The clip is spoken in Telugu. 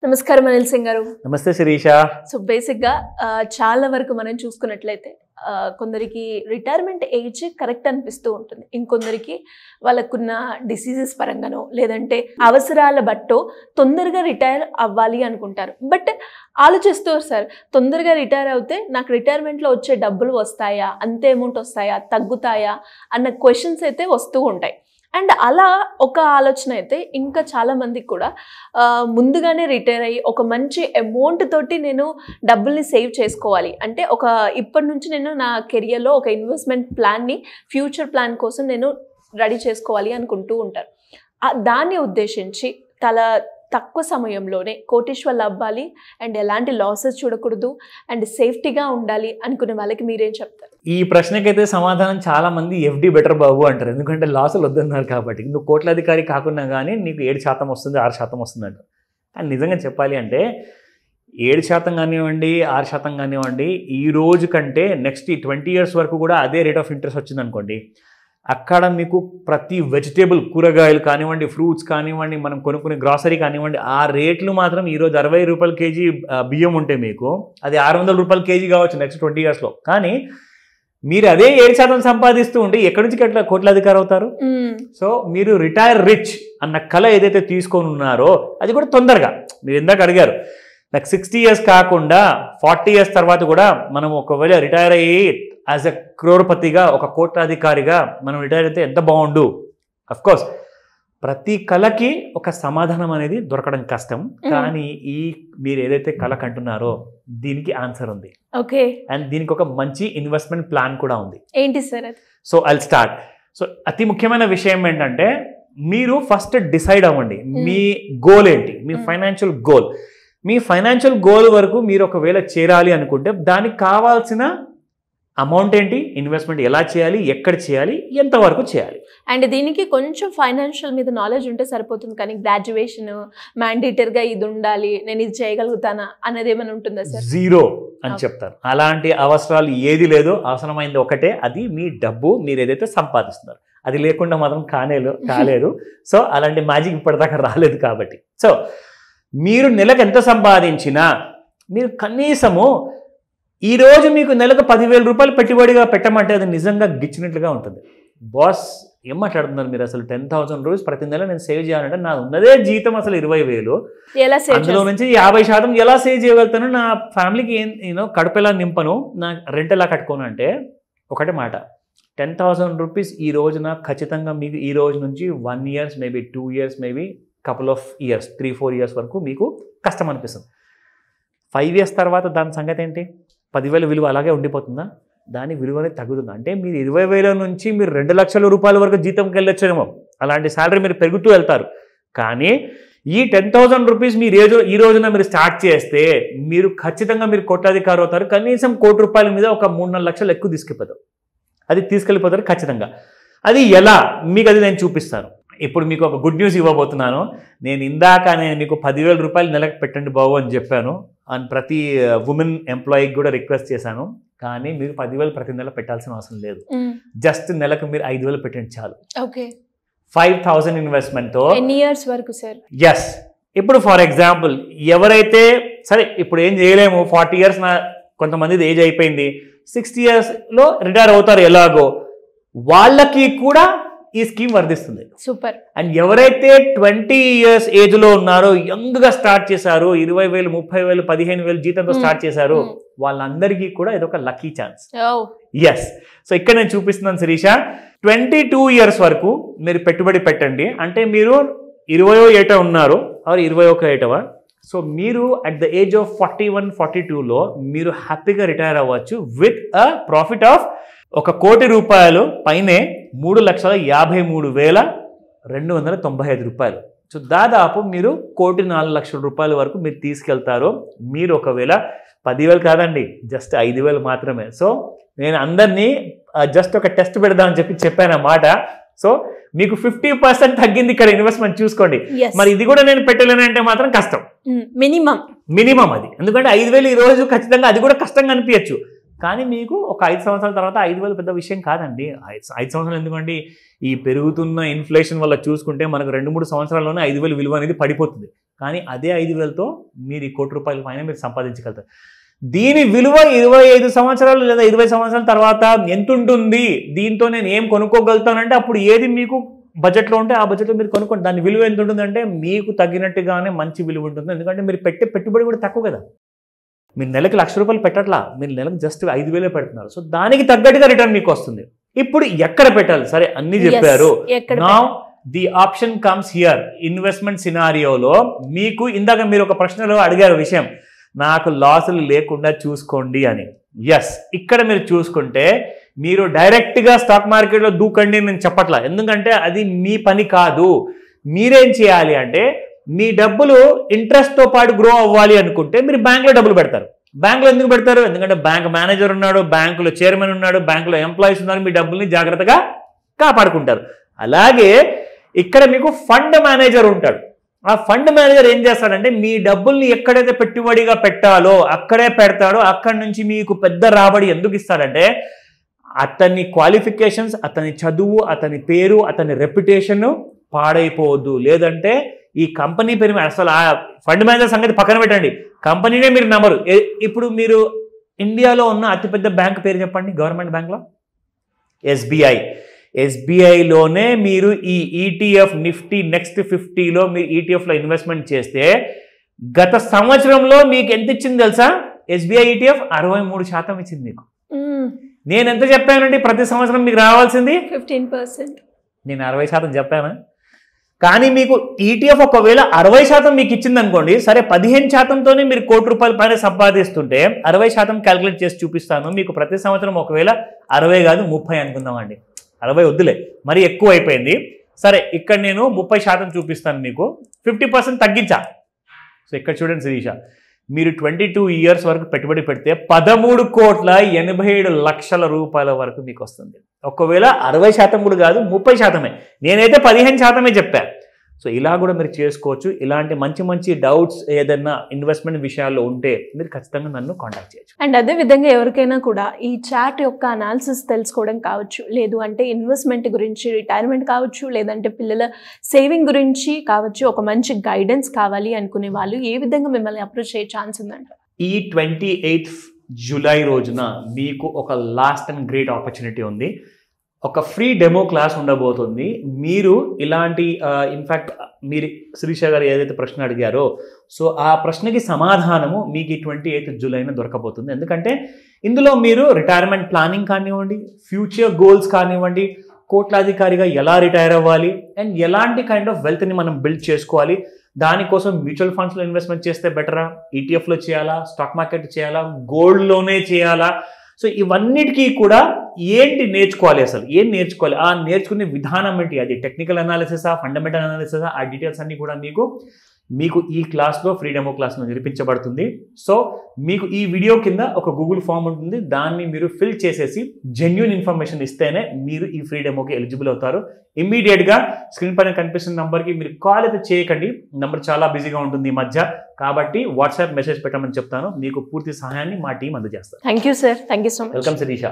నమస్కారం అనిల్ సింగ్ గారు. నమస్తే శిరీష. సో బేసిక్గా చాలా వరకు మనం చూసుకున్నట్లయితే కొందరికి రిటైర్మెంట్ ఏజ్ కరెక్ట్ అనిపిస్తూ ఉంటుంది, ఇంకొందరికి వాళ్ళకున్న డిసీజెస్ పరంగానో లేదంటే అవసరాల బట్టో తొందరగా రిటైర్ అవ్వాలి అనుకుంటారు. బట్ ఆలోచిస్తారు సార్, తొందరగా రిటైర్ అవుతే నాకు రిటైర్మెంట్లో వచ్చే డబ్బులు వస్తాయా, అంతే అమౌంట్ వస్తాయా, తగ్గుతాయా అన్న క్వశ్చన్స్ అయితే వస్తూ ఉంటాయి. అండ్ అలా ఒక ఆలోచన అయితే ఇంకా చాలామందికి కూడా ముందుగానే రిటైర్ అయ్యి ఒక మంచి అమౌంట్ తోటి నేను డబ్బుల్ని సేవ్ చేసుకోవాలి అంటే ఇప్పటి నుంచి నేను నా కెరియర్లో ఒక ఇన్వెస్ట్మెంట్ ప్లాన్ని, ఫ్యూచర్ ప్లాన్ కోసం నేను రెడీ చేసుకోవాలి అనుకుంటూ ఉంటారు. దాన్ని ఉద్దేశించి తక్కువ సమయంలోనే కోటీశ్వర్లు అవ్వాలి అండ్ ఎలాంటి లాసెస్ చూడకూడదు అండ్ సేఫ్టీగా ఉండాలి అనుకునే వాళ్ళకి మీరేం చెప్తారు? ఈ ప్రశ్నకైతే సమాధానం చాలా మంది ఎఫ్డి బెటర్ బాబు అంటారు, ఎందుకంటే లాసులు వద్దన్నారు కాబట్టి. నువ్వు కోట్లాధికారి కాకుండా కానీ నీకు 7% వస్తుంది, 6% వస్తుంది అంటారు. కానీ నిజంగా చెప్పాలి అంటే 7% కానివ్వండి, 6% కానివ్వండి, ఈ రోజు కంటే నెక్స్ట్ 20 years వరకు కూడా అదే రేట్ ఆఫ్ ఇంట్రెస్ట్ వచ్చింది అనుకోండి, అక్కడ మీకు ప్రతి వెజిటేబుల్, కూరగాయలు కానివ్వండి, ఫ్రూట్స్ కానివ్వండి, మనం కొనుక్కునే గ్రాసరీ కానివ్వండి, ఆ రేట్లు మాత్రం ఈరోజు 60 రూపాయల కేజీ బియ్యం ఉంటే మీకు అది 600 రూపాయల కేజీ కావచ్చు నెక్స్ట్ 20 yearsలో. కానీ మీరు అదే 7% సంపాదిస్తూ ఉంటే ఎక్కడి నుంచి కోట్లాధికారి అవుతారు? సో మీరు రిటైర్ రిచ్ అన్న కళ ఏదైతే తీసుకొని ఉన్నారో అది కూడా తొందరగా, మీరు ఇందాక అడిగారు నాకు 60 years కాకుండా 40 years తర్వాత కూడా మనం ఒకవేళ రిటైర్ అయ్యి యాజ్ ఎ క్రోర్పతిగా, ఒక కోట్లాధికారిగా మనం రిటైర్ అయితే ఎంత బాగుండు. అఫ్కోర్స్ ప్రతి కళకి ఒక సమాధానం అనేది దొరకడం కష్టం, కానీ మీరు ఏదైతే కళ కంటున్నారో దీనికి ఆన్సర్ ఉంది. ఓకే. అండ్ దీనికి ఒక మంచి ఇన్వెస్ట్మెంట్ ప్లాన్ కూడా ఉంది. ఏంటి సార్ అది? So I'll start. సో అతి ముఖ్యమైన విషయం ఏంటంటే మీరు ఫస్ట్ డిసైడ్ అవ్వండి మీ గోల్ ఏంటి, మీ ఫైనాన్షియల్ గోల్. మీ ఫైనాన్షియల్ గోల్ వరకు మీరు ఒకవేళ చేరాలి అనుకుంటే దానికి కావాల్సిన అమౌంట్ ఏంటి, ఇన్వెస్ట్మెంట్ ఎలా చేయాలి, ఎక్కడ చేయాలి, ఎంతవరకు చేయాలి. అండ్ దీనికి కొంచెం ఫైనాన్షియల్ మీద నాలెడ్జ్ ఉంటే సరిపోతుంది, కానీ గ్రాడ్యుయేషన్ మ్యాండేటరీగా ఇది ఉండాలి, నేను ఇది చేయగలుగుతానా అనేది ఏమైనా ఉంటుందా సార్? జీరో అని చెప్తారు. అలాంటి అవసరాలు ఏది లేదు, అవసరమైంది ఒకటే, అది మీ డబ్బు, మీరు ఏదైతే సంపాదిస్తున్నారు. అది లేకుండా మాత్రం కాలేదు. సో అలాంటి మ్యాజిక్ ఇప్పటిదాకా రాలేదు కాబట్టి. సో మీరు నెలకు ఎంత సంపాదించినా మీరు కనీసము ఈరోజు మీకు నెలకు 10,000 రూపాయలు పెట్టుబడిగా పెట్టమంటే అది నిజంగా గిచ్చినట్లుగా ఉంటుంది. బాస్ ఏం మాట్లాడుతున్నారు మీరు, అసలు 10,000 రూపీస్ ప్రతి నెల నేను సేవ్ చేయాలంటే నా ఉన్నదే జీతం అసలు 20,000, అందులో నుంచి 50% ఎలా సేవ్ చేయగలుగుతాను, నా ఫ్యామిలీకి కడుపు ఎలా నింపను, నా రెంట్ ఎలా కట్టుకోను అంటే ఒకటే మాట, 10,000 రూపీస్ ఈ రోజున ఖచ్చితంగా మీకు ఈ రోజు నుంచి 1 year, maybe 2 years, maybe couple of years, 3-4 years వరకు మీకు కష్టం అనిపిస్తుంది. 5 years తర్వాత దాని సంగతి ఏంటి? 10,000 విలువ అలాగే ఉండిపోతుందా? దాని విలువనే తగ్గుతుంది. అంటే మీరు 20,000 నుంచి మీరు 2 లక్షల రూపాయల వరకు జీతంకి వెళ్ళొచ్చేమో, అలాంటి శాలరీ మీరు పెరుగుతూ వెళ్తారు. కానీ ఈ 10,000 రూపీస్ మీరు ఈ రోజున మీరు స్టార్ట్ చేస్తే మీరు ఖచ్చితంగా మీరు కోట్లాధికారి అవుతారు. కనీసం ₹1,00,00,000 మీద ఒక 3-4 లక్షలు ఎక్కువ తీసుకెళ్ళిపోతారు ఖచ్చితంగా. అది ఎలా మీకు అది నేను చూపిస్తాను. ఇప్పుడు మీకు ఒక గుడ్ న్యూస్ ఇవ్వబోతున్నాను. నేను మీకు 10,000 రూపాయలు నెలకు పెట్టండి బాబు అని చెప్పాను, అండ్ ప్రతి ఉమెన్ ఎంప్లాయీకి కూడా రిక్వెస్ట్ చేశాను. కానీ మీరు 10,000 ప్రతి నెల పెట్టాల్సిన అవసరం లేదు. జస్ట్ నెలకు మీరు 5,000 పెట్టండి చాలు. 5,000 ఇన్వెస్ట్మెంట్తో ఎన్ని ఇయర్స్ వరకు సార్? ఎస్. ఇప్పుడు ఫర్ ఎగ్జాంపుల్ ఎవరైతే సరే ఇప్పుడు ఏం చేయలేము, 40 years కొంతమంది ఏజ్ అయిపోయింది, 60 yearsలో రిటైర్ అవుతారు ఎలాగో, వాళ్ళకి కూడా ఈ స్కీమ్ వర్తిస్తుంది. సూపర్. అండ్ ఎవరైతే 20 years ఏజ్లో ఉన్నారో, యంగ్గా స్టార్ట్ చేశారో, 20,000, 30,000, 15,000 జీతంతో స్టార్ట్ చేశారో, వాళ్ళందరికీ కూడా ఇదొక లక్కీ ఛాన్స్. ఎస్. సో ఇక్కడ నేను చూపిస్తున్నాను శిరీష, 22 years వరకు మీరు పెట్టుబడి పెట్టండి. అంటే మీరు 20వ ఏట ఉన్నారు, 21వ ఏటవా, సో మీరు అట్ ద ఏజ్ ఆఫ్ 41, 42లో మీరు హ్యాపీగా రిటైర్ అవ్వచ్చు విత్ అ ప్రాఫిట్ ఆఫ్ ₹1,00,00,000 రూపాయలు పైనే, 3,50,295 రూపాయలు. సో దాదాపు మీరు 1,04,00,000 రూపాయల వరకు మీరు తీసుకెళ్తారు. మీరు ఒకవేళ 10,000 కాదండి, జస్ట్ 5,000 మాత్రమే. సో నేను అందరినీ జస్ట్ ఒక టెస్ట్ పెడదామని చెప్పానన్నమాట. సో మీకు 50% తగ్గింది ఇక్కడ ఇన్వెస్ట్మెంట్ చూసుకోండి. మరి ఇది కూడా నేను పెట్టలేనంటే మాత్రం కష్టం, మినిమం అది. ఎందుకంటే 5,000 ఈ రోజు ఖచ్చితంగా అది కూడా కష్టంగా అనిపించచ్చు. కానీ మీకు ఒక 5 సంవత్సరాల తర్వాత 5,000 పెద్ద విషయం కాదండి. 5 సంవత్సరాలు ఎందుకండి, ఈ పెరుగుతున్న ఇన్ఫ్లేషన్ వల్ల చూసుకుంటే మనకు 2-3 సంవత్సరాల్లోనే 5,000 విలువ అనేది పడిపోతుంది. కానీ అదే 5,000తో మీరు 1 కోటి రూపాయల పైన మీరు సంపాదించగలుగుతారు. దీని విలువ 25 సంవత్సరాలు లేదా 20 సంవత్సరాల తర్వాత ఎంత ఉంటుంది, దీంతో నేను ఏం కొనుక్కోగలుగుతానంటే అప్పుడు ఏది మీకు బడ్జెట్లో ఉంటే ఆ బడ్జెట్లో మీరు కొనుక్కోండి. దాని విలువ ఎంత ఉంటుందంటే మీకు తగ్గినట్టుగానే మంచి విలువ ఉంటుంది. ఎందుకంటే మీరు పెట్టే పెట్టుబడి కూడా తక్కువ కదా. మీరు నెలకి ₹1,00,000 పెట్టట్లా, మీరు నెలకు జస్ట్ 5,000 పెడుతున్నారు. సో దానికి తగ్గట్టుగా రిటర్న్ మీకు వస్తుంది. ఇప్పుడు ఎక్కడ పెట్టాలి? సరే అన్ని చెప్పారు. Now the option comes here. Investment సినారియోలో మీకు ఇందాక మీరు ఒక ప్రశ్నలో అడిగారు విషయం, నాకు లాసులు లేకుండా చూసుకోండి అని. ఎస్, ఇక్కడ మీరు చూసుకుంటే మీరు డైరెక్ట్గా స్టాక్ మార్కెట్లో దూకండి నేను చెప్పట్లా, ఎందుకంటే అది మీ పని కాదు. మీరేం చేయాలి అంటే మీ డబ్బులు ఇంట్రెస్ట్తో పాటు గ్రో అవ్వాలి అనుకుంటే మీరు బ్యాంకులో డబ్బులు పెడతారు. బ్యాంకులో ఎందుకు పెడతారు? ఎందుకంటే బ్యాంక్ మేనేజర్ ఉన్నాడు, బ్యాంకులో చైర్మన్ ఉన్నాడు, బ్యాంకులో ఎంప్లాయీస్ ఉన్నారు, మీ డబ్బుల్ని జాగ్రత్తగా కాపాడుకుంటారు. అలాగే ఇక్కడ మీకు ఫండ్ మేనేజర్ ఉంటాడు. ఆ ఫండ్ మేనేజర్ ఏం చేస్తాడంటే మీ డబ్బుల్ని ఎక్కడైతే పెట్టుబడిగా పెట్టాలో అక్కడే పెడతాడో. అక్కడి నుంచి మీకు పెద్ద రాబడి ఎందుకు ఇస్తాడంటే అతని క్వాలిఫికేషన్స్, అతని చదువు, అతని పేరు, అతని రెప్యుటేషన్ పాడైపోవద్దు. లేదంటే ఈ కంపెనీ పేరు అసలు ఆ ఫండ్ మేనేజర్ సంగతి పక్కన పెట్టండి, కంపెనీనే మీరు నమ్మరు. ఇప్పుడు మీరు ఇండియాలో ఉన్న అతిపెద్ద బ్యాంక్ పేరు చెప్పండి, గవర్నమెంట్ బ్యాంక్లో. SBI. SBIలోనే మీరు ఈ ETF నిఫ్టీ నెక్స్ట్ 50లో మీరు ETFలో ఇన్వెస్ట్మెంట్ చేస్తే గత సంవత్సరంలో మీకు ఎంత ఇచ్చింది తెలుసా? SBI ETF 63% ఇచ్చింది మీకు. నేను ఎంత చెప్పానండి ప్రతి సంవత్సరం మీకు రావాల్సింది? 15%. నేను 60% చెప్పానా? కానీ మీకు ETF ఒకవేళ 60% మీకు ఇచ్చింది అనుకోండి, సరే 15%తోనే మీరు ₹1 కోటి పైన సంపాదిస్తుంటే 60% క్యాలిక్యులేట్ చేసి చూపిస్తాను. మీకు ప్రతి సంవత్సరం ఒకవేళ 60 కాదు 30 అనుకుందామండి. 60 వద్దులే, మరి ఎక్కువ అయిపోయింది. సరే ఇక్కడ నేను 30% చూపిస్తాను, మీకు 50% తగ్గించా. సో ఇక్కడ చూడండి శిరీష, మీరు 22 ఇయర్స్ వరకు పెట్టుబడి పెడితే 13,87,00,000 రూపాయల వరకు మీకు వస్తుంది. ఒకవేళ 60% కూడా కాదు 30%. నేనైతే 15% చెప్పాను. సో ఇలా కూడా మీరు చేసుకోవచ్చు. ఇలాంటి మంచి మంచి డౌట్స్ ఏదైనా ఇన్వెస్ట్మెంట్ విషయాల్లో ఉంటే మీరు ఖచ్చితంగా నన్ను కాంటాక్ట్ చేయొచ్చు. అండ్ అదే విధంగా ఎవరికైనా కూడా ఈ చార్ట్ యొక్క అనాలిసిస్ తెలుసుకోవడం కావచ్చు, లేదు అంటే ఇన్వెస్ట్మెంట్ గురించి, రిటైర్మెంట్ కావచ్చు, లేదంటే పిల్లల సేవింగ్ గురించి కావచ్చు, ఒక మంచి గైడెన్స్ కావాలి అనుకునే వాళ్ళు ఏ విధంగా మిమ్మల్ని అప్రోచ్ అయ్యే ఛాన్స్ ఉందంట? ఈ 28th జూలై రోజున మీకు ఒక లాస్ట్ అండ్ గ్రేట్ ఆపర్చునిటీ ఉంది. ఒక ఫ్రీ డెమో క్లాస్ ఉండబోతుంది. మీరు ఇలాంటి ఇన్ఫ్యాక్ట్ మీరు శిరీష గారు ఏదైతే ప్రశ్న అడిగారో సో ఆ ప్రశ్నకి సమాధానము మీకు ఈ 28th జూలైన దొరకబోతుంది. ఎందుకంటే ఇందులో మీరు రిటైర్మెంట్ ప్లానింగ్ కానివ్వండి, ఫ్యూచర్ గోల్స్ కానివ్వండి, కోట్లాధికారిగా ఎలా రిటైర్ అవ్వాలి అండ్ ఎలాంటి కైండ్ ఆఫ్ వెల్త్ని మనం బిల్డ్ చేసుకోవాలి, దానికోసం మ్యూచువల్ ఫండ్స్లో ఇన్వెస్ట్మెంట్ చేస్తే బెటరా, ETFలో చేయాలా, స్టాక్ మార్కెట్ చేయాలా, గోల్డ్లోనే చేయాలా, సో ఇవన్నిటికీ కూడా ఏంటి నేర్చుకోవాలి, అసలు ఏం నేర్చుకోవాలి, ఆ నేర్చుకునే విధానం ఏంటి, అది టెక్నికల్ అనాలిసిసా, ఫండమెంటల్ అనాలిసిసా, ఆ డీటెయిల్స్ అన్నీ కూడా మీకు ఈ క్లాస్లో ఫ్రీ డెమో క్లాస్లో నేర్పించబడుతుంది. సో మీకు ఈ వీడియో కింద ఒక గూగుల్ ఫామ్ ఉంటుంది, దాన్ని మీరు ఫిల్ చేసేసి జెన్యూన్ ఇన్ఫర్మేషన్ ఇస్తేనే మీరు ఈ ఫ్రీ డెమోకి ఎలిజిబుల్ అవుతారు. ఇమ్మీడియట్గా స్క్రీన్ పైన కనిపిస్తున్న నెంబర్కి మీరు కాల్ అయితే చేయకండి, నెంబర్ చాలా బిజీగా ఉంటుంది ఈ మధ్య, కాబట్టి వాట్సాప్ మెసేజ్ పెట్టమని చెప్తాను. మీకు పూర్తి సహాయాన్ని మా టీం అందజేస్తారు. Thank you sir, thank you so much. Welcome Sirisha.